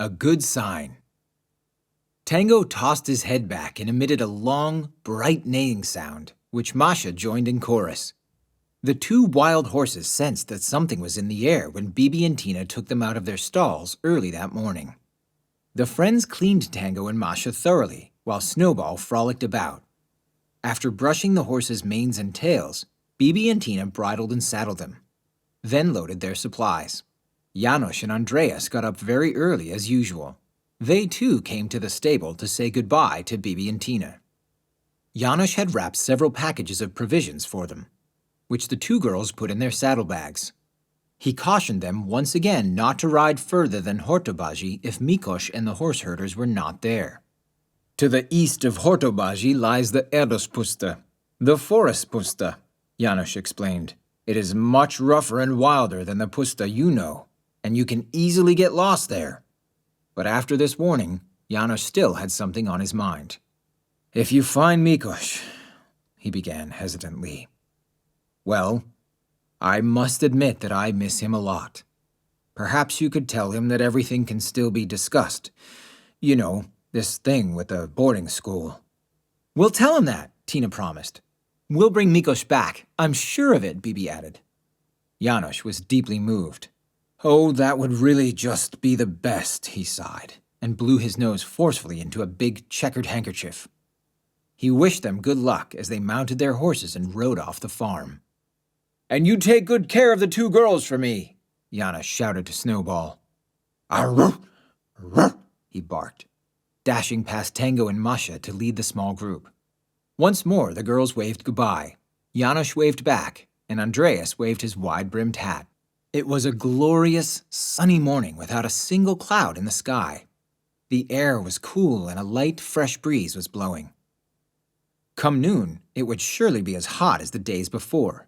A good sign. Tango tossed his head back and emitted a long, bright neighing sound, which Masha joined in chorus. The two wild horses sensed that something was in the air when Bibi and Tina took them out of their stalls early that morning. The friends cleaned Tango and Masha thoroughly, while Snowball frolicked about. After brushing the horses' manes and tails, Bibi and Tina bridled and saddled them, then loaded their supplies. Janosch and Andreas got up very early as usual. They too came to the stable to say goodbye to Bibi and Tina. Janosch had wrapped several packages of provisions for them, which the two girls put in their saddlebags. He cautioned them once again not to ride further than Hortobaji if Mikosch and the horse herders were not there. To the east of Hortobaji lies the Erdospuszta, the forest puszta, Janosch explained. It is much rougher and wilder than the puszta you know, and you can easily get lost there. But after this warning, Janosch still had something on his mind. If you find Mikosch, he began hesitantly. Well, I must admit that I miss him a lot. Perhaps you could tell him that everything can still be discussed. You know, this thing with the boarding school. We'll tell him that, Tina promised. We'll bring Mikosch back. I'm sure of it, Bibi added. Janosch was deeply moved. Oh, that would really just be the best, he sighed, and blew his nose forcefully into a big checkered handkerchief. He wished them good luck as they mounted their horses and rode off the farm. And you take good care of the two girls for me, Janosch shouted to Snowball. Arr, arr, he barked, dashing past Tango and Masha to lead the small group. Once more the girls waved goodbye. Janosch waved back, and Andreas waved his wide-brimmed hat. It was a glorious, sunny morning without a single cloud in the sky. The air was cool and a light, fresh breeze was blowing. Come noon, it would surely be as hot as the days before.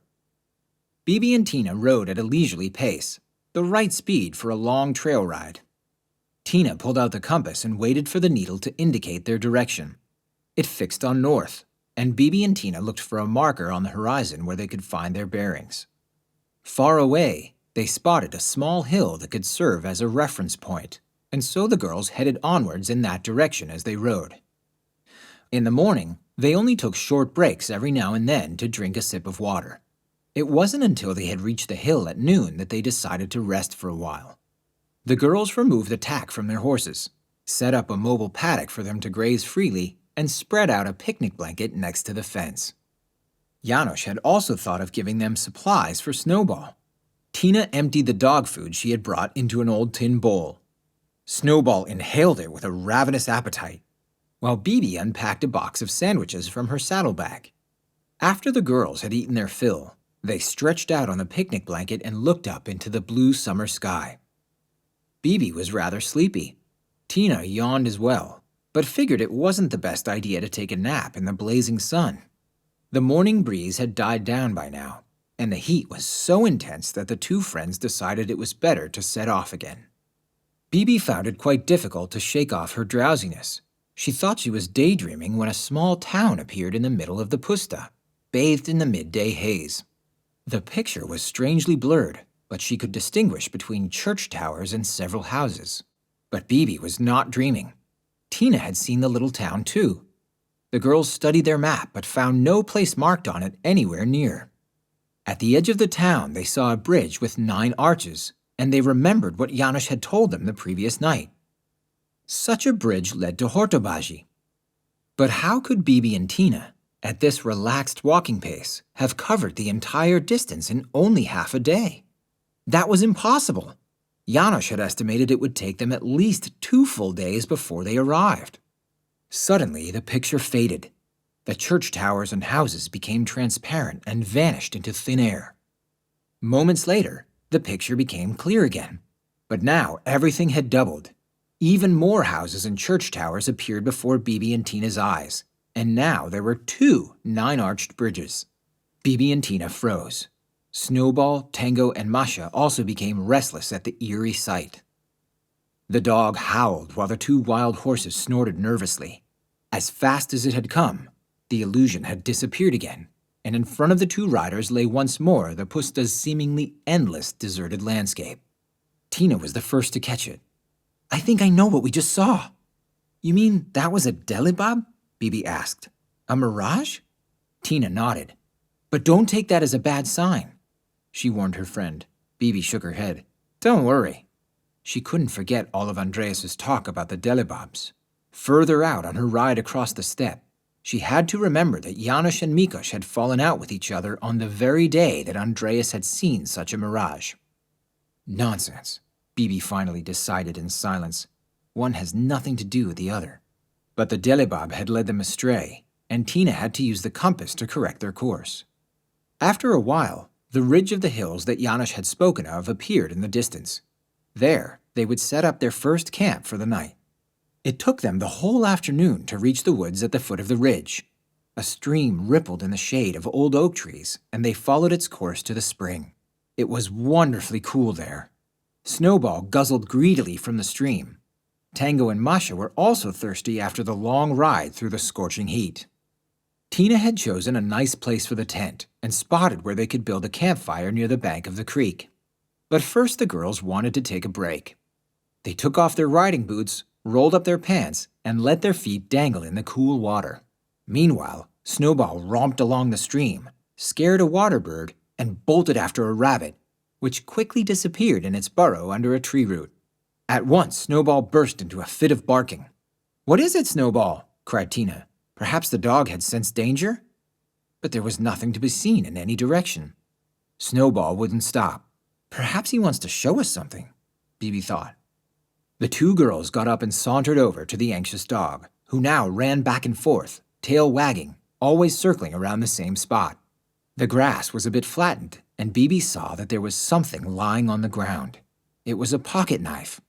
Bibi and Tina rode at a leisurely pace, the right speed for a long trail ride. Tina pulled out the compass and waited for the needle to indicate their direction. It fixed on north, and Bibi and Tina looked for a marker on the horizon where they could find their bearings. Far away, they spotted a small hill that could serve as a reference point, and so the girls headed onwards in that direction as they rode. In the morning, they only took short breaks every now and then to drink a sip of water. It wasn't until they had reached the hill at noon that they decided to rest for a while. The girls removed the tack from their horses, set up a mobile paddock for them to graze freely, and spread out a picnic blanket next to the fence. Janosch had also thought of giving them supplies for Snowball. Tina emptied the dog food she had brought into an old tin bowl. Snowball inhaled it with a ravenous appetite, while Bibi unpacked a box of sandwiches from her saddlebag. After the girls had eaten their fill, they stretched out on the picnic blanket and looked up into the blue summer sky. Bibi was rather sleepy. Tina yawned as well, but figured it wasn't the best idea to take a nap in the blazing sun. The morning breeze had died down by now, and the heat was so intense that the two friends decided it was better to set off again. Bibi found it quite difficult to shake off her drowsiness. She thought she was daydreaming when a small town appeared in the middle of the puszta, bathed in the midday haze. The picture was strangely blurred, but she could distinguish between church towers and several houses. But Bibi was not dreaming. Tina had seen the little town too. The girls studied their map but found no place marked on it anywhere near. At the edge of the town, they saw a bridge with 9 arches, and they remembered what Janosch had told them the previous night. Such a bridge led to Hortobaji. But how could Bibi and Tina, at this relaxed walking pace, have covered the entire distance in only half a day? That was impossible. Janosch had estimated it would take them at least 2 full days before they arrived. Suddenly, the picture faded. The church towers and houses became transparent and vanished into thin air. Moments later, the picture became clear again. But now everything had doubled. Even more houses and church towers appeared before Bibi and Tina's eyes, and now there were 2 9-arched bridges. Bibi and Tina froze. Snowball, Tango, and Masha also became restless at the eerie sight. The dog howled while the 2 wild horses snorted nervously. As fast as it had come, the illusion had disappeared again, and in front of the 2 riders lay once more the puszta's seemingly endless deserted landscape. Tina was the first to catch it. I think I know what we just saw." "You mean that was a delibob?" Bibi asked. "A mirage?" Tina nodded. "But don't take that as a bad sign," she warned her friend. Bibi shook her head. "Don't worry." She couldn't forget all of Andreas's talk about the delibobs. Further out on her ride across the steppe, she had to remember that Janosch and Mikosch had fallen out with each other on the very day that Andreas had seen such a mirage. "Nonsense," Bibi finally decided in silence. One has nothing to do with the other. But the delibob had led them astray, and Tina had to use the compass to correct their course. After a while, the ridge of the hills that Janosch had spoken of appeared in the distance. There, they would set up their first camp for the night. It took them the whole afternoon to reach the woods at the foot of the ridge. A stream rippled in the shade of old oak trees, and they followed its course to the spring. It was wonderfully cool there. Snowball guzzled greedily from the stream. Tango and Masha were also thirsty after the long ride through the scorching heat. Tina had chosen a nice place for the tent and spotted where they could build a campfire near the bank of the creek. But first the girls wanted to take a break. They took off their riding boots, rolled up their pants, and let their feet dangle in the cool water. Meanwhile, Snowball romped along the stream, scared a water bird, and bolted after a rabbit, which quickly disappeared in its burrow under a tree root. At once, Snowball burst into a fit of barking. "What is it, Snowball?" cried Tina. Perhaps the dog had sensed danger? But there was nothing to be seen in any direction. Snowball wouldn't stop. Perhaps he wants to show us something, Bibi thought. The two girls got up and sauntered over to the anxious dog, who now ran back and forth, tail wagging, always circling around the same spot. The grass was a bit flattened, and Bibi saw that there was something lying on the ground. It was a pocket knife.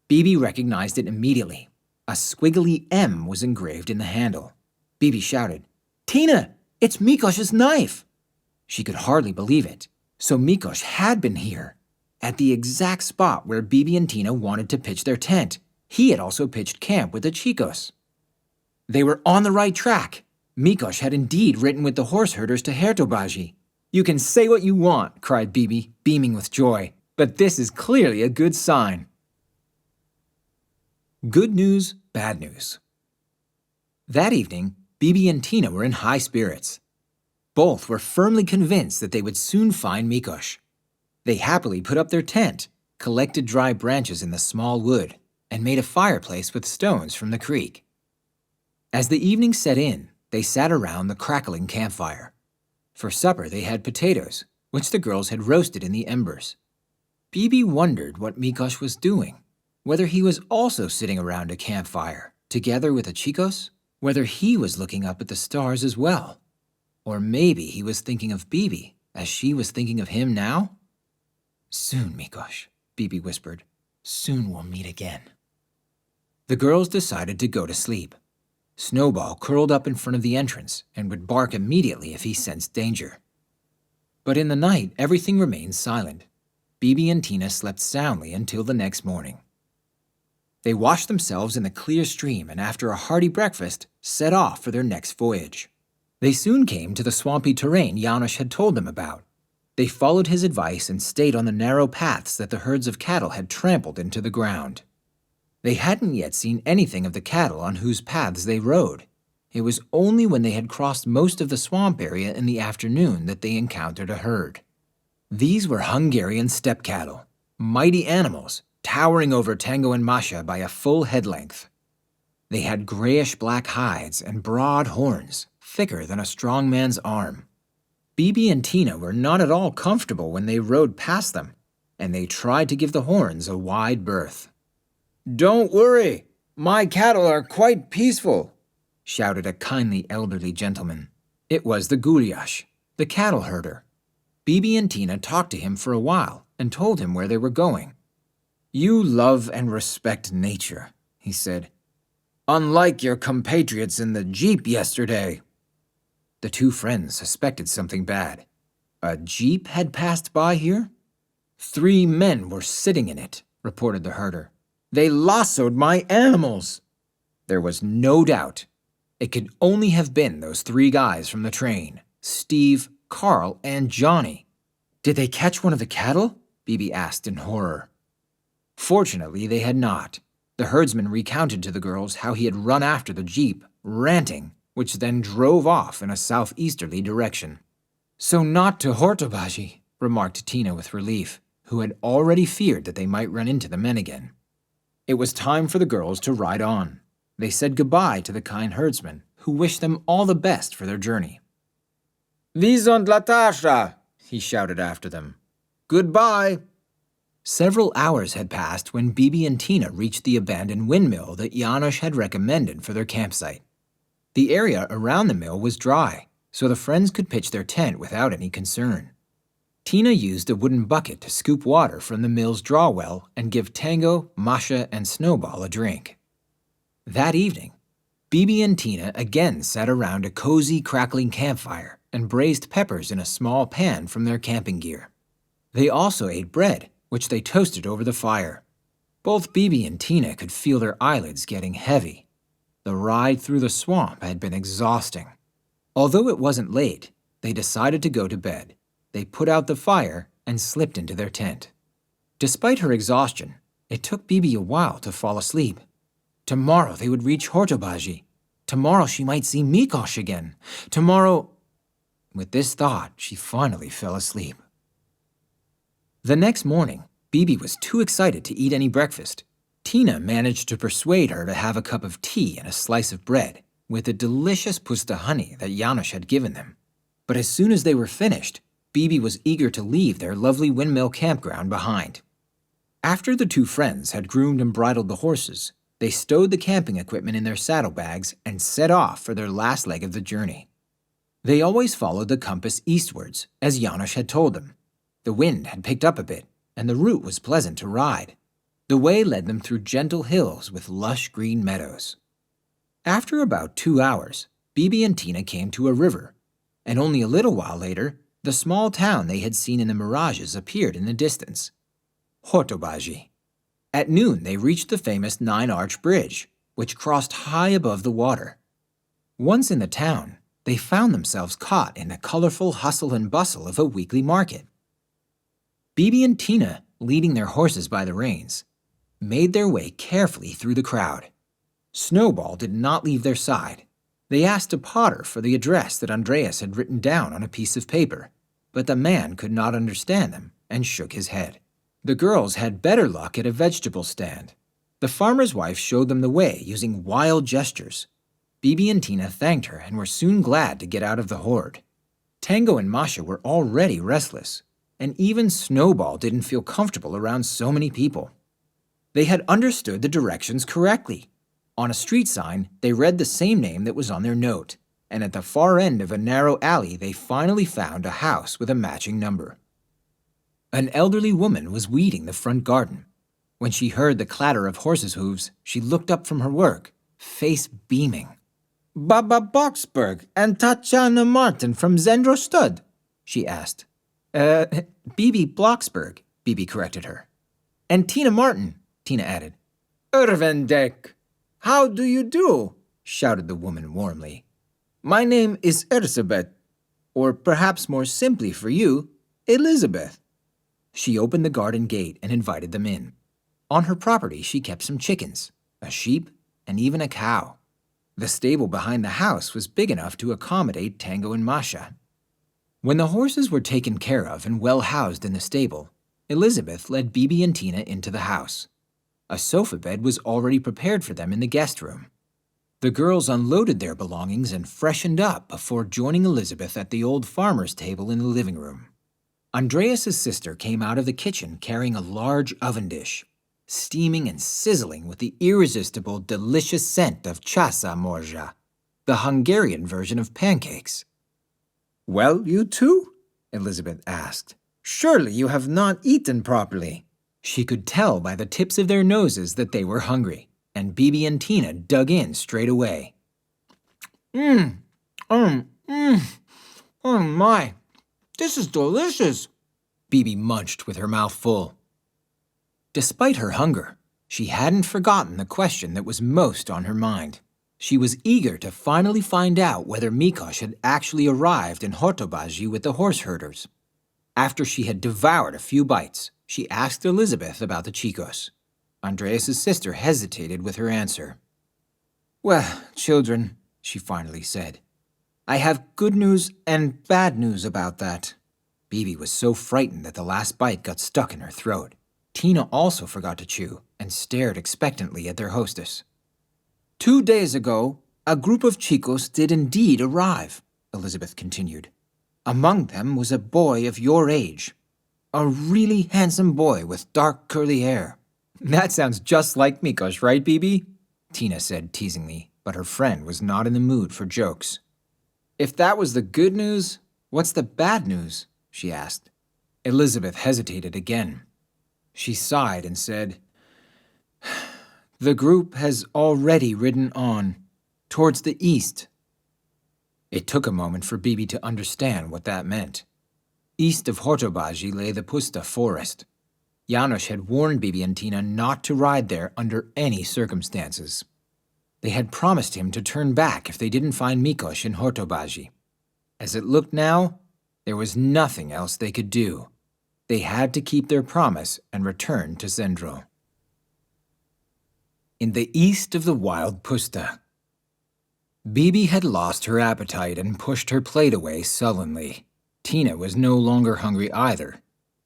Bibi recognized it immediately. A squiggly M was engraved in the handle. Bibi shouted, "Tina, it's Mikosch's knife!" She could hardly believe it. So Mikosch had been here, at the exact spot where Bibi and Tina wanted to pitch their tent. He had also pitched camp with the Chicos. They were on the right track. Mikosch had indeed ridden with the horse herders to Hertobaji. "You can say what you want," cried Bibi, beaming with joy, "but this is clearly a good sign." Good news, bad news. That evening, Bibi and Tina were in high spirits. Both were firmly convinced that they would soon find Mikosch. They happily put up their tent, collected dry branches in the small wood, and made a fireplace with stones from the creek. As the evening set in, they sat around the crackling campfire. For supper they had potatoes, which the girls had roasted in the embers. Bibi wondered what Mikosch was doing, whether he was also sitting around a campfire, together with the Chicos, whether he was looking up at the stars as well. Or maybe he was thinking of Bibi, as she was thinking of him now? "Soon, Mikosch," Bibi whispered. "Soon we'll meet again." The girls decided to go to sleep. Snowball curled up in front of the entrance and would bark immediately if he sensed danger. But in the night, everything remained silent. Bibi and Tina slept soundly until the next morning. They washed themselves in the clear stream and after a hearty breakfast, set off for their next voyage. They soon came to the swampy terrain Janosch had told them about. They followed his advice and stayed on the narrow paths that the herds of cattle had trampled into the ground. They hadn't yet seen anything of the cattle on whose paths they rode. It was only when they had crossed most of the swamp area in the afternoon that they encountered a herd. These were Hungarian steppe cattle, mighty animals, towering over Tango and Masha by a full head length. They had grayish-black hides and broad horns, thicker than a strong man's arm. Bibi and Tina were not at all comfortable when they rode past them, and they tried to give the horns a wide berth. "Don't worry, my cattle are quite peaceful," shouted a kindly elderly gentleman. It was the Gulyash, the cattle herder. Bibi and Tina talked to him for a while and told him where they were going. "You love and respect nature," he said. "Unlike your compatriots in the jeep yesterday." The two friends suspected something bad. A jeep had passed by here? 3 men were sitting in it, reported the herder. "They lassoed my animals." There was no doubt. It could only have been those 3 guys from the train, Steve, Carl, and Johnny. "Did they catch one of the cattle?" Bibi asked in horror. Fortunately, they had not. The herdsman recounted to the girls how he had run after the jeep, ranting, which then drove off in a southeasterly direction. "So not to Hortobaji," remarked Tina with relief, who had already feared that they might run into the men again. It was time for the girls to ride on. They said goodbye to the kind herdsman, who wished them all the best for their journey. "Vi sunt Latasha," he shouted after them. "Goodbye." Several hours had passed when Bibi and Tina reached the abandoned windmill that Janosch had recommended for their campsite. The area around the mill was dry, so the friends could pitch their tent without any concern. Tina used a wooden bucket to scoop water from the mill's draw well and give Tango, Masha, and Snowball a drink. That evening, Bibi and Tina again sat around a cozy, crackling campfire and braised peppers in a small pan from their camping gear. They also ate bread, which they toasted over the fire. Both Bibi and Tina could feel their eyelids getting heavy. The ride through the swamp had been exhausting. Although it wasn't late, they decided to go to bed. They put out the fire and slipped into their tent. Despite her exhaustion, it took Bibi a while to fall asleep. Tomorrow they would reach Hortobaji. Tomorrow she might see Mikosch again. Tomorrow... With this thought, she finally fell asleep. The next morning, Bibi was too excited to eat any breakfast. Tina managed to persuade her to have a cup of tea and a slice of bread with the delicious pusta honey that Janosch had given them. But as soon as they were finished, Bibi was eager to leave their lovely windmill campground behind. After the two friends had groomed and bridled the horses, they stowed the camping equipment in their saddlebags and set off for their last leg of the journey. They always followed the compass eastwards, as Janosch had told them. The wind had picked up a bit, and the route was pleasant to ride. The way led them through gentle hills with lush green meadows. After about 2 hours, Bibi and Tina came to a river, and only a little while later, the small town they had seen in the mirages appeared in the distance. Hortobaji. At noon, they reached the famous 9-arch bridge, which crossed high above the water. Once in the town, they found themselves caught in the colorful hustle and bustle of a weekly market. Bibi and Tina, leading their horses by the reins, made their way carefully through the crowd. Snowball did not leave their side. They asked a potter for the address that Andreas had written down on a piece of paper, but the man could not understand them and shook his head. The girls had better luck at a vegetable stand. The farmer's wife showed them the way using wild gestures. Bibi and Tina thanked her and were soon glad to get out of the horde. Tango and Masha were already restless, and even Snowball didn't feel comfortable around so many people. They had understood the directions correctly. On a street sign, they read the same name that was on their note, and at the far end of a narrow alley they finally found a house with a matching number. An elderly woman was weeding the front garden. When she heard the clatter of horses' hooves, she looked up from her work, face beaming. "Baba Boxberg and Tatjana Martin from Szendrö Stud?" she asked. Bibi Blocksberg," Bibi corrected her. "And Tina Martin," Tina added. "Ervendek, how do you do?" shouted the woman warmly. "My name is Erzsébet, or perhaps more simply for you, Elizabeth." She opened the garden gate and invited them in. On her property, she kept some chickens, a sheep, and even a cow. The stable behind the house was big enough to accommodate Tango and Masha. When the horses were taken care of and well housed in the stable, Elizabeth led Bibi and Tina into the house. A sofa bed was already prepared for them in the guest room. The girls unloaded their belongings and freshened up before joining Elizabeth at the old farmer's table in the living room. Andreas' sister came out of the kitchen carrying a large oven dish, steaming and sizzling with the irresistible, delicious scent of chasa morja, the Hungarian version of pancakes. "Well, you two?" Elizabeth asked. "Surely you have not eaten properly." She could tell by the tips of their noses that they were hungry, and Bibi and Tina dug in straight away. Oh my, this is delicious, Bibi munched with her mouth full. Despite her hunger, she hadn't forgotten the question that was most on her mind. She was eager to finally find out whether Mikosch had actually arrived in Hortobaji with the horse herders. After she had devoured a few bites, she asked Elizabeth about the Chicos. Andreas's sister hesitated with her answer. Well, children, she finally said, I have good news and bad news about that. Bibi was so frightened that the last bite got stuck in her throat. Tina also forgot to chew and stared expectantly at their hostess. 2 days ago, a group of Chicos did indeed arrive, Elizabeth continued. Among them was a boy of your age. A really handsome boy with dark curly hair. That sounds just like Mikosch, right, Bibi? Tina said teasingly, but her friend was not in the mood for jokes. If that was the good news, what's the bad news? She asked. Elizabeth hesitated again. She sighed and said, The group has already ridden on, towards the east. It took a moment for Bibi to understand what that meant. East of Hortobaji lay the Puszta forest. Janosch had warned Bibi and Tina not to ride there under any circumstances. They had promised him to turn back if they didn't find Mikosch in Hortobaji. As it looked now, there was nothing else they could do. They had to keep their promise and return to Szendrö. In the east of the wild Puszta. Bibi had lost her appetite and pushed her plate away sullenly. Tina was no longer hungry either.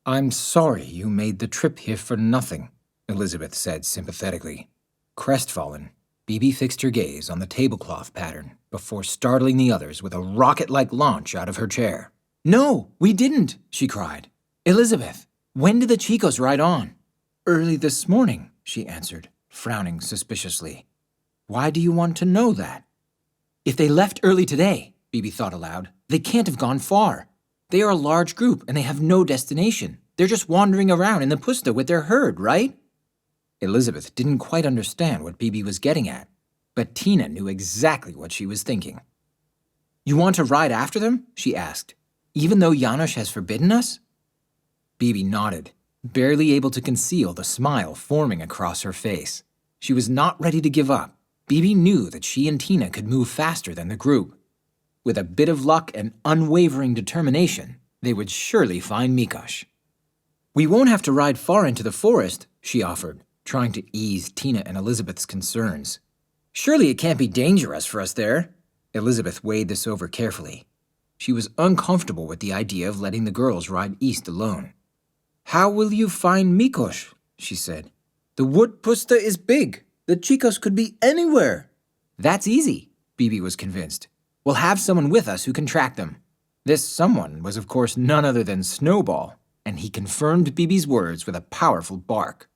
I'm sorry you made the trip here for nothing, Elizabeth said sympathetically. Crestfallen, Bibi fixed her gaze on the tablecloth pattern before startling the others with a rocket-like launch out of her chair. No, we didn't, she cried. Elizabeth, when did the Chicos ride on? Early this morning, she answered, frowning suspiciously. Why do you want to know that? If they left early today, Bibi thought aloud, they can't have gone far. They are a large group and they have no destination. They're just wandering around in the Puszta with their herd, right? Elizabeth didn't quite understand what Bibi was getting at, but Tina knew exactly what she was thinking. You want to ride after them? She asked, even though Janosch has forbidden us? Bibi nodded, barely able to conceal the smile forming across her face. She was not ready to give up. Bibi knew that she and Tina could move faster than the group. With a bit of luck and unwavering determination, they would surely find Mikosch. We won't have to ride far into the forest, she offered, trying to ease Tina and Elizabeth's concerns. Surely it can't be dangerous for us there. Elizabeth weighed this over carefully. She was uncomfortable with the idea of letting the girls ride east alone. How will you find Mikosch? She said. The wood Puszta is big. The Chicos could be anywhere. That's easy, Bibi was convinced. We'll have someone with us who can track them. This someone was of course none other than Snowball, and he confirmed Bibi's words with a powerful bark.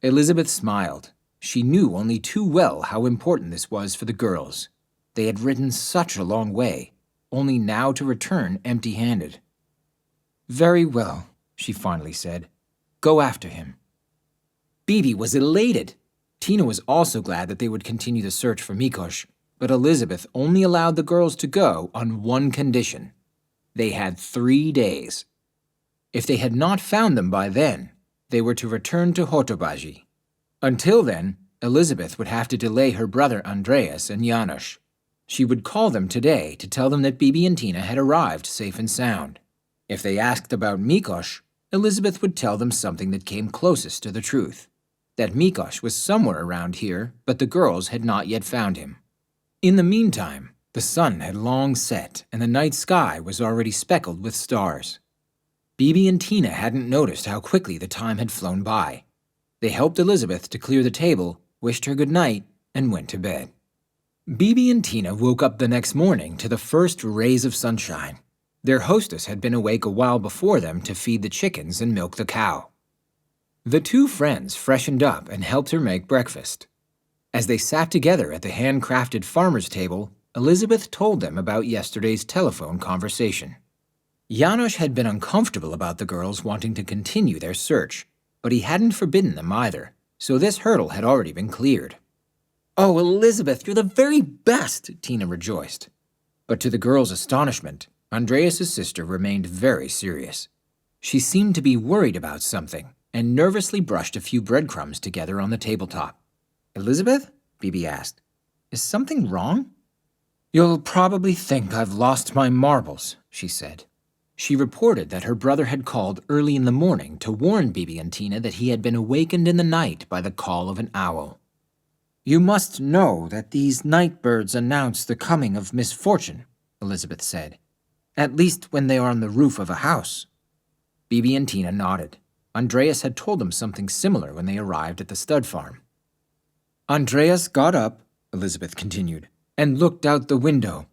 Elizabeth smiled. She knew only too well how important this was for the girls. They had ridden such a long way, only now to return empty-handed. Very well, she finally said. Go after him. Bibi was elated. Tina was also glad that they would continue the search for Mikosch, but Elizabeth only allowed the girls to go on one condition. They had 3 days. If they had not found them by then, they were to return to Hortobaji. Until then, Elizabeth would have to delay her brother Andreas and Janosch. She would call them today to tell them that Bibi and Tina had arrived safe and sound. If they asked about Mikosch, Elizabeth would tell them something that came closest to the truth. That Mikosch was somewhere around here, but the girls had not yet found him. In the meantime, the sun had long set and the night sky was already speckled with stars. Bibi and Tina hadn't noticed how quickly the time had flown by. They helped Elizabeth to clear the table, wished her good night, and went to bed. Bibi and Tina woke up the next morning to the first rays of sunshine. Their hostess had been awake a while before them to feed the chickens and milk the cow. The two friends freshened up and helped her make breakfast. As they sat together at the handcrafted farmer's table, Elizabeth told them about yesterday's telephone conversation. Janosch had been uncomfortable about the girls wanting to continue their search, but he hadn't forbidden them either, so this hurdle had already been cleared. Oh, Elizabeth, you're the very best, Tina rejoiced. But to the girls' astonishment, Andreas' sister remained very serious. She seemed to be worried about something and nervously brushed a few breadcrumbs together on the tabletop. Elizabeth? Bibi asked. Is something wrong? You'll probably think I've lost my marbles, she said. She reported that her brother had called early in the morning to warn Bibi and Tina that he had been awakened in the night by the call of an owl. "You must know that these night birds announce the coming of misfortune," Elizabeth said, "at least when they are on the roof of a house." Bibi and Tina nodded. Andreas had told them something similar when they arrived at the stud farm. "Andreas got up," Elizabeth continued, "and looked out the window.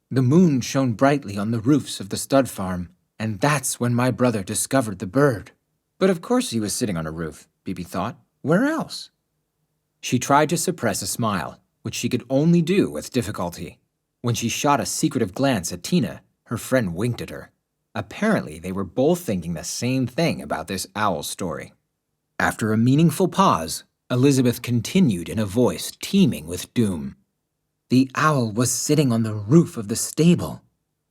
The moon shone brightly on the roofs of the stud farm, and that's when my brother discovered the bird." But of course he was sitting on a roof, Bibi thought. Where else? She tried to suppress a smile, which she could only do with difficulty. When she shot a secretive glance at Tina, her friend winked at her. Apparently, they were both thinking the same thing about this owl story. After a meaningful pause, Elizabeth continued in a voice teeming with doom. "The owl was sitting on the roof of the stable,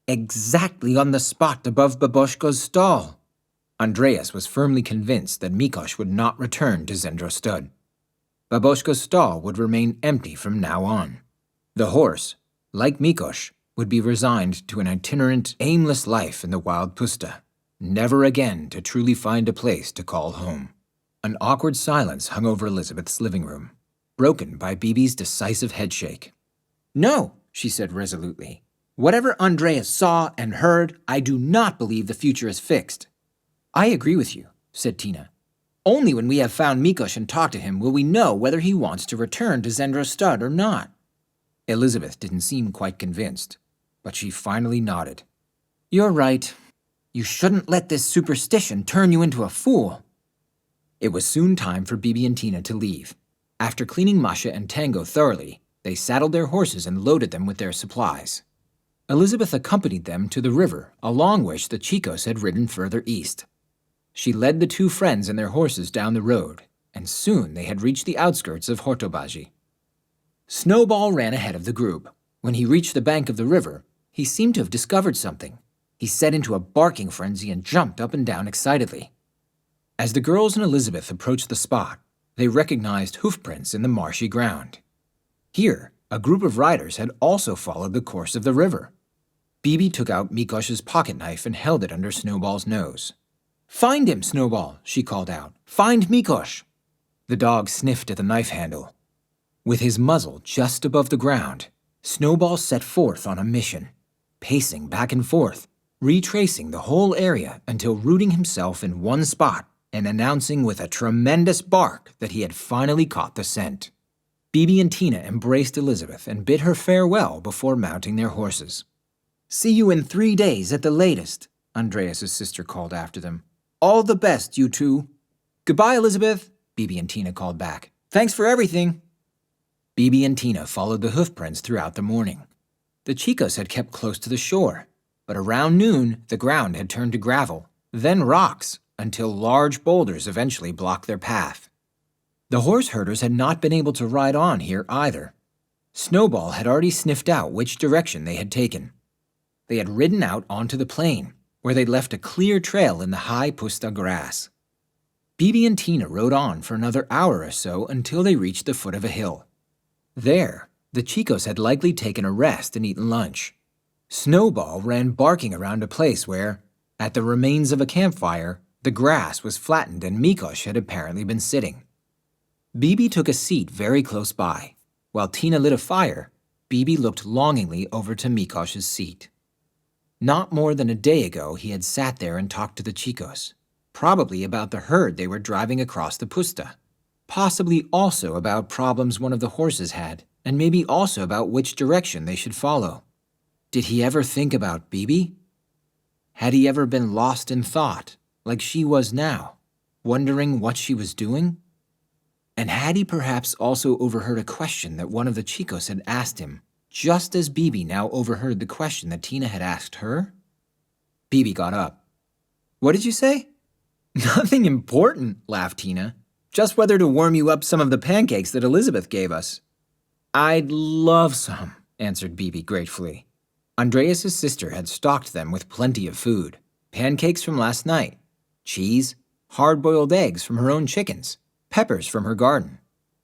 exactly on the spot above Baboshko's stall." Andreas was firmly convinced that Mikosch would not return to Szendrö stud. Baboshko's stall would remain empty from now on. The horse, like Mikosch, would be resigned to an itinerant, aimless life in the wild puszta, never again to truly find a place to call home. An awkward silence hung over Elizabeth's living room, broken by Bibi's decisive headshake. "No," she said resolutely. "Whatever Andreas saw and heard, I do not believe the future is fixed." "I agree with you," said Tina. "Only when we have found Mikosch and talked to him will we know whether he wants to return to Szendrö stud or not." Elizabeth didn't seem quite convinced, but she finally nodded. "You're right. You shouldn't let this superstition turn you into a fool." It was soon time for Bibi and Tina to leave. After cleaning Masha and Tango thoroughly, they saddled their horses and loaded them with their supplies. Elizabeth accompanied them to the river, along which the Chicos had ridden further east. She led the two friends and their horses down the road, and soon they had reached the outskirts of Hortobaji. Snowball ran ahead of the group. When he reached the bank of the river, he seemed to have discovered something. He set into a barking frenzy and jumped up and down excitedly. As the girls and Elizabeth approached the spot, they recognized hoofprints in the marshy ground. Here, a group of riders had also followed the course of the river. Bibi took out Mikosch's pocket knife and held it under Snowball's nose. "Find him, Snowball," she called out. "Find Mikosch." The dog sniffed at the knife handle. With his muzzle just above the ground, Snowball set forth on a mission, pacing back and forth, retracing the whole area until rooting himself in one spot and announcing with a tremendous bark that he had finally caught the scent. Bibi and Tina embraced Elizabeth and bid her farewell before mounting their horses. "See you in 3 days at the latest," Andreas' sister called after them. "All the best, you two." "Goodbye, Elizabeth," Bibi and Tina called back. "Thanks for everything." Bibi and Tina followed the hoofprints throughout the morning. The Chicos had kept close to the shore, but around noon the ground had turned to gravel, then rocks, until large boulders eventually blocked their path. The horse herders had not been able to ride on here either. Snowball had already sniffed out which direction they had taken. They had ridden out onto the plain, where they'd left a clear trail in the high puszta grass. Bibi and Tina rode on for another hour or so until they reached the foot of a hill. There, the Chicos had likely taken a rest and eaten lunch. Snowball ran barking around a place where, at the remains of a campfire, the grass was flattened and Mikosch had apparently been sitting. Bibi took a seat very close by. While Tina lit a fire, Bibi looked longingly over to Mikosch's seat. Not more than a day ago he had sat there and talked to the Chicos, probably about the herd they were driving across the puszta. Possibly also about problems one of the horses had, and maybe also about which direction they should follow. Did he ever think about Bibi? Had he ever been lost in thought, like she was now, wondering what she was doing? And had he perhaps also overheard a question that one of the Chicos had asked him, just as Bibi now overheard the question that Tina had asked her? Bibi got up. "What did you say?" "Nothing important," laughed Tina. "Just whether to warm you up some of the pancakes that Elizabeth gave us." "I'd love some," answered Bibi gratefully. Andreas' sister had stocked them with plenty of food. Pancakes from last night, cheese, hard-boiled eggs from her own chickens, peppers from her garden,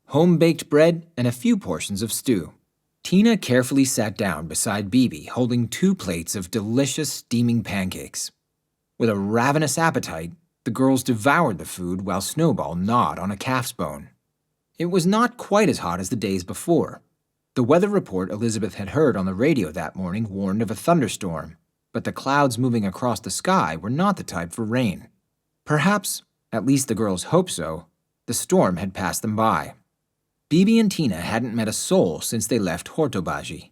home-baked bread, and a few portions of stew. Tina carefully sat down beside Bibi holding 2 plates of delicious steaming pancakes. With a ravenous appetite, the girls devoured the food while Snowball gnawed on a calf's bone. It was not quite as hot as the days before. The weather report Elizabeth had heard on the radio that morning warned of a thunderstorm, but the clouds moving across the sky were not the type for rain. Perhaps, at least the girls hoped so, the storm had passed them by. Bibi and Tina hadn't met a soul since they left Hortobaji.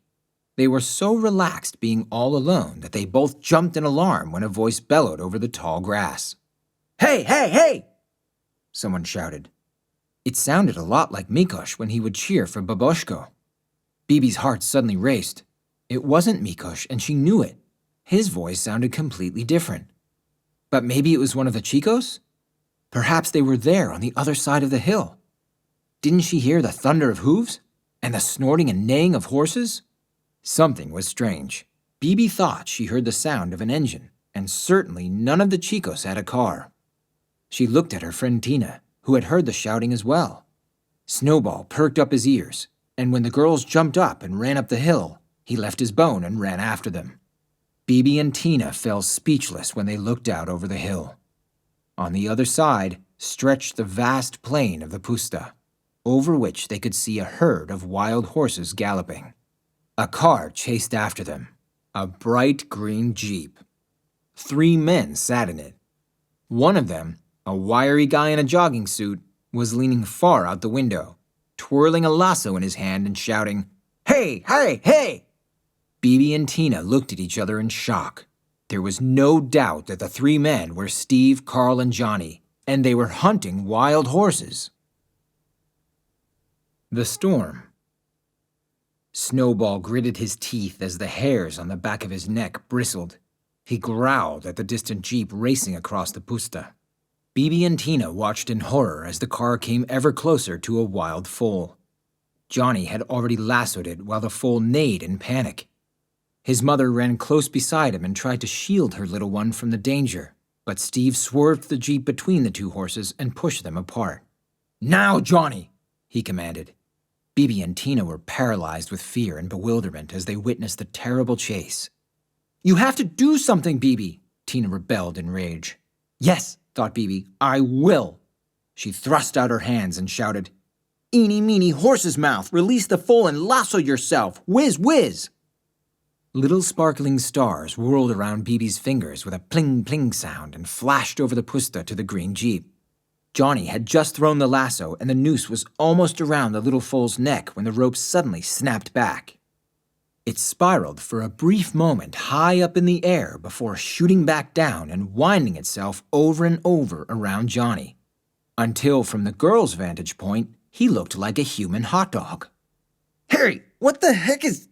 They were so relaxed being all alone that they both jumped in alarm when a voice bellowed over the tall grass. "Hey, hey, hey!" someone shouted. It sounded a lot like Mikosch when he would cheer for Baboshko. Bibi's heart suddenly raced. It wasn't Mikosch, and she knew it. His voice sounded completely different. But maybe it was one of the Chicos? Perhaps they were there on the other side of the hill. Didn't she hear the thunder of hooves? And the snorting and neighing of horses? Something was strange. Bibi thought she heard the sound of an engine, and certainly none of the Chicos had a car. She looked at her friend Tina, who had heard the shouting as well. Snowball perked up his ears, and when the girls jumped up and ran up the hill, he left his bone and ran after them. Bibi and Tina fell speechless when they looked out over the hill. On the other side stretched the vast plain of the Puszta, over which they could see a herd of wild horses galloping. A car chased after them, a bright green Jeep. 3 men sat in it. One of them, a wiry guy in a jogging suit, was leaning far out the window, twirling a lasso in his hand and shouting, "Hey, hey, hey!" Bibi and Tina looked at each other in shock. There was no doubt that the 3 men were Steve, Carl, and Johnny, and they were hunting wild horses. The storm. Snowball gritted his teeth as the hairs on the back of his neck bristled. He growled at the distant Jeep racing across the Puszta. Bibi and Tina watched in horror as the car came ever closer to a wild foal. Johnny had already lassoed it while the foal neighed in panic. His mother ran close beside him and tried to shield her little one from the danger, but Steve swerved the Jeep between the 2 horses and pushed them apart. "Now, Johnny!" he commanded. Bibi and Tina were paralyzed with fear and bewilderment as they witnessed the terrible chase. "You have to do something, Bibi!" Tina rebelled in rage. "Yes," thought Bibi, "I will." She thrust out her hands and shouted, "Eeny, meeny, horse's mouth, release the foal and lasso yourself! Whiz, whiz!" Little sparkling stars whirled around Bibi's fingers with a pling-pling sound and flashed over the Puszta to the green Jeep. Johnny had just thrown the lasso and the noose was almost around the little foal's neck when the rope suddenly snapped back. It spiraled for a brief moment high up in the air before shooting back down and winding itself over and over around Johnny, until from the girl's vantage point, he looked like a human hot dog. "Harry, what the heck is—"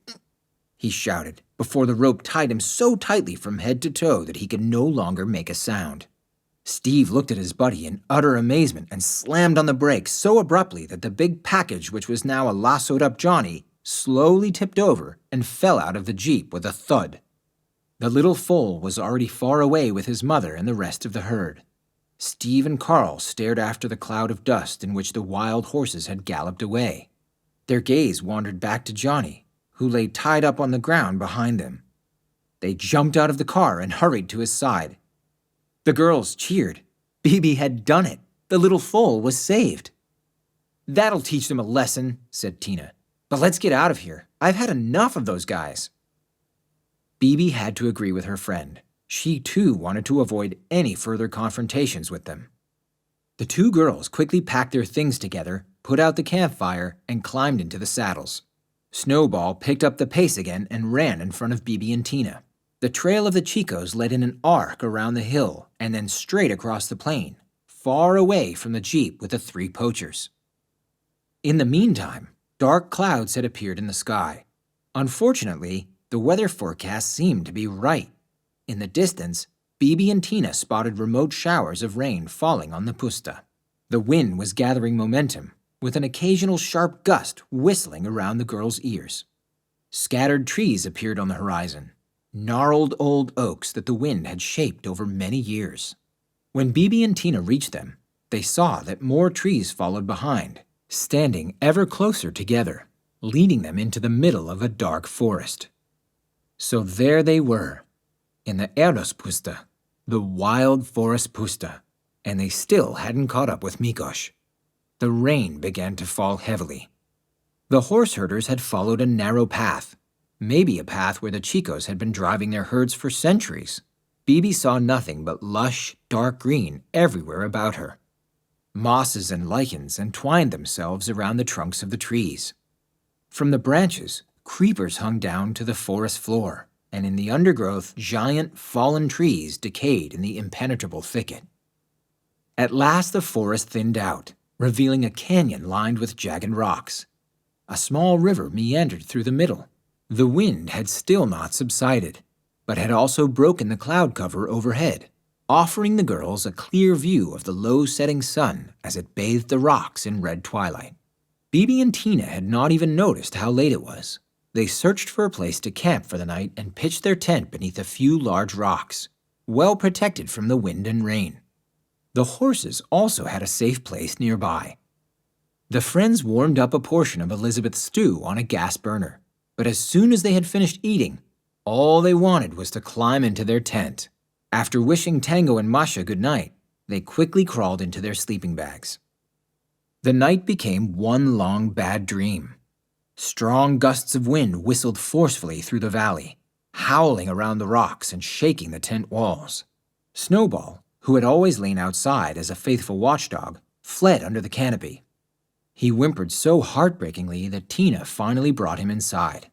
he shouted, before the rope tied him so tightly from head to toe that he could no longer make a sound. Steve looked at his buddy in utter amazement and slammed on the brakes so abruptly that the big package, which was now a lassoed-up Johnny, slowly tipped over and fell out of the Jeep with a thud. The little foal was already far away with his mother and the rest of the herd. Steve and Carl stared after the cloud of dust in which the wild horses had galloped away. Their gaze wandered back to Johnny, who lay tied up on the ground behind them. They jumped out of the car and hurried to his side. The girls cheered. Bibi had done it. The little foal was saved. "That'll teach them a lesson," said Tina. "But let's get out of here. I've had enough of those guys." Bibi had to agree with her friend. She, too, wanted to avoid any further confrontations with them. The 2 girls quickly packed their things together, put out the campfire, and climbed into the saddles. Snowball picked up the pace again and ran in front of Bibi and Tina. The trail of the Chicos led in an arc around the hill and then straight across the plain, far away from the Jeep with the 3 poachers. In the meantime, dark clouds had appeared in the sky. Unfortunately, the weather forecast seemed to be right. In the distance, Bibi and Tina spotted remote showers of rain falling on the Puszta. The wind was gathering momentum, with an occasional sharp gust whistling around the girls' ears. Scattered trees appeared on the horizon, gnarled old oaks that the wind had shaped over many years. When Bibi and Tina reached them, they saw that more trees followed behind, standing ever closer together, leading them into the middle of a dark forest. So there they were, in the Erdős-Puszta, The wild forest puszta, and they still hadn't caught up with Mikosch. The rain began to fall heavily. The horse herders had followed a narrow path, maybe a path where the Chicos had been driving their herds for centuries. Bibi saw nothing but lush, dark green everywhere about her. Mosses and lichens entwined themselves around the trunks of the trees. From the branches, creepers hung down to the forest floor, and in the undergrowth, giant, fallen trees decayed in the impenetrable thicket. At last the forest thinned out, revealing a canyon lined with jagged rocks. A small river meandered through the middle. The wind had still not subsided, but had also broken the cloud cover overhead, offering the girls a clear view of the low-setting sun as it bathed the rocks in red twilight. Bibi and Tina had not even noticed how late it was. They searched for a place to camp for the night and pitched their tent beneath a few large rocks, well protected from the wind and rain. The horses also had a safe place nearby. The friends warmed up a portion of Elizabeth's stew on a gas burner, but as soon as they had finished eating, all they wanted was to climb into their tent. After wishing Tango and Masha good night, they quickly crawled into their sleeping bags. The night became one long bad dream. Strong gusts of wind whistled forcefully through the valley, howling around the rocks and shaking the tent walls. Snowball, who had always lain outside as a faithful watchdog, fled under the canopy. He whimpered so heartbreakingly that Tina finally brought him inside.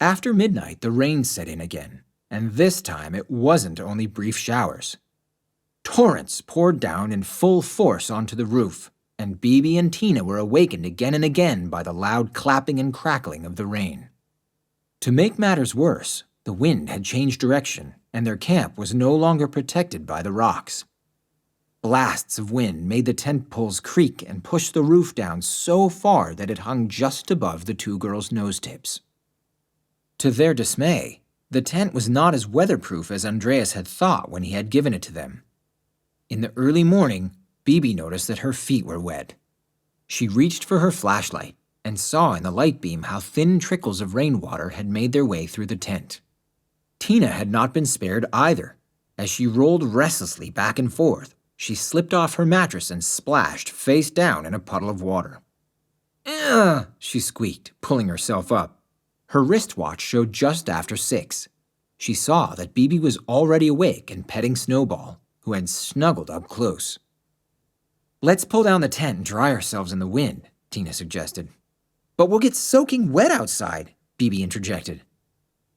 After midnight, the rain set in again, and this time it wasn't only brief showers. Torrents poured down in full force onto the roof, and Bibi and Tina were awakened again and again by the loud clapping and crackling of the rain. To make matters worse, the wind had changed direction, and their camp was no longer protected by the rocks. Blasts of wind made the tent poles creak and pushed the roof down so far that it hung just above the two girls' nose tips. To their dismay, the tent was not as weatherproof as Andreas had thought when he had given it to them. In the early morning, Bibi noticed that her feet were wet. She reached for her flashlight and saw in the light beam how thin trickles of rainwater had made their way through the tent. Tina had not been spared either. As she rolled restlessly back and forth, she slipped off her mattress and splashed face down in a puddle of water. "Ugh!" she squeaked, pulling herself up. Her wristwatch showed just after 6. She saw that Bibi was already awake and petting Snowball, who had snuggled up close. "Let's pull down the tent and dry ourselves in the wind," Tina suggested. "But we'll get soaking wet outside," Bibi interjected.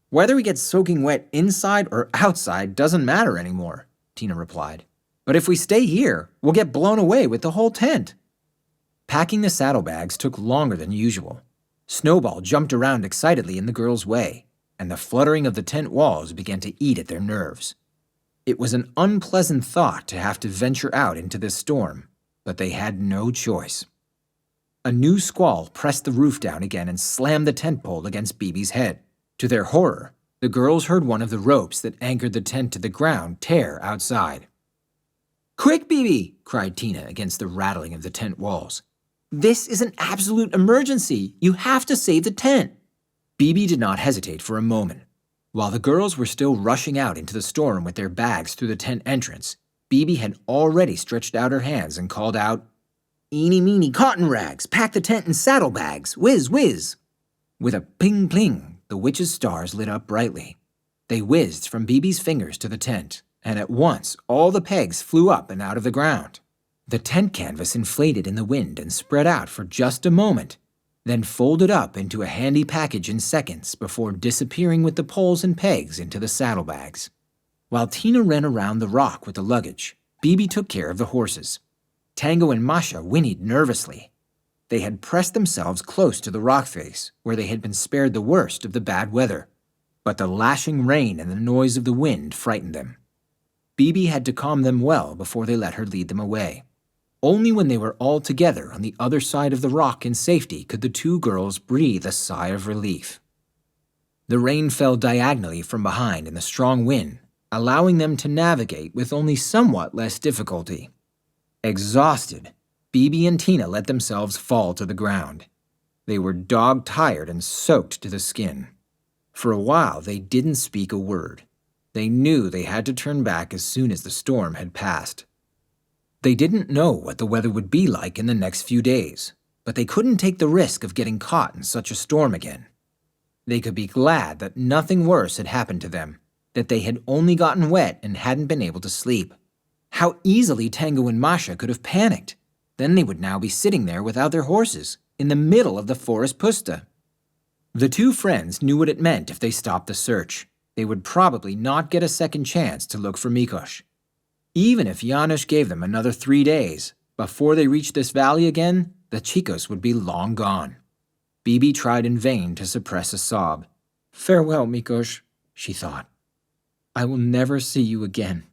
"Whether we get soaking wet inside or outside doesn't matter anymore," Tina replied. "But if we stay here, we'll get blown away with the whole tent." Packing the saddlebags took longer than usual. Snowball jumped around excitedly in the girls' way, and the fluttering of the tent walls began to eat at their nerves. It was an unpleasant thought to have to venture out into this storm, but they had no choice. A new squall pressed the roof down again and slammed the tent pole against Bibi's head. To their horror, the girls heard one of the ropes that anchored the tent to the ground tear outside. "Quick, Bibi!" cried Tina against the rattling of the tent walls. "This is an absolute emergency! You have to save the tent!" Bibi did not hesitate for a moment. While the girls were still rushing out into the storm with their bags through the tent entrance, Bibi had already stretched out her hands and called out, "Eeny, meeny, cotton rags! Pack the tent in saddlebags! Whiz, whiz!" With a ping-pling, the witch's stars lit up brightly. They whizzed from Bibi's fingers to the tent, and at once all the pegs flew up and out of the ground. The tent canvas inflated in the wind and spread out for just a moment, then folded up into a handy package in seconds before disappearing with the poles and pegs into the saddlebags. While Tina ran around the rock with the luggage, Bibi took care of the horses. Tango and Masha whinnied nervously. They had pressed themselves close to the rock face, where they had been spared the worst of the bad weather, but the lashing rain and the noise of the wind frightened them. Bibi had to calm them well before they let her lead them away. Only when they were all together on the other side of the rock in safety could the two girls breathe a sigh of relief. The rain fell diagonally from behind in the strong wind, allowing them to navigate with only somewhat less difficulty. Exhausted, Bibi and Tina let themselves fall to the ground. They were dog-tired and soaked to the skin. For a while, they didn't speak a word. They knew they had to turn back as soon as the storm had passed. They didn't know what the weather would be like in the next few days, but they couldn't take the risk of getting caught in such a storm again. They could be glad that nothing worse had happened to them, that they had only gotten wet and hadn't been able to sleep. How easily Tango and Masha could have panicked. Then they would now be sitting there without their horses, in the middle of the forest puszta. The two friends knew what it meant if they stopped the search. They would probably not get a second chance to look for Mikosch. Even if Janosch gave them another 3 days, before they reached this valley again, the Chicos would be long gone. Bibi tried in vain to suppress a sob. "Farewell, Mikosch," she thought. "I will never see you again."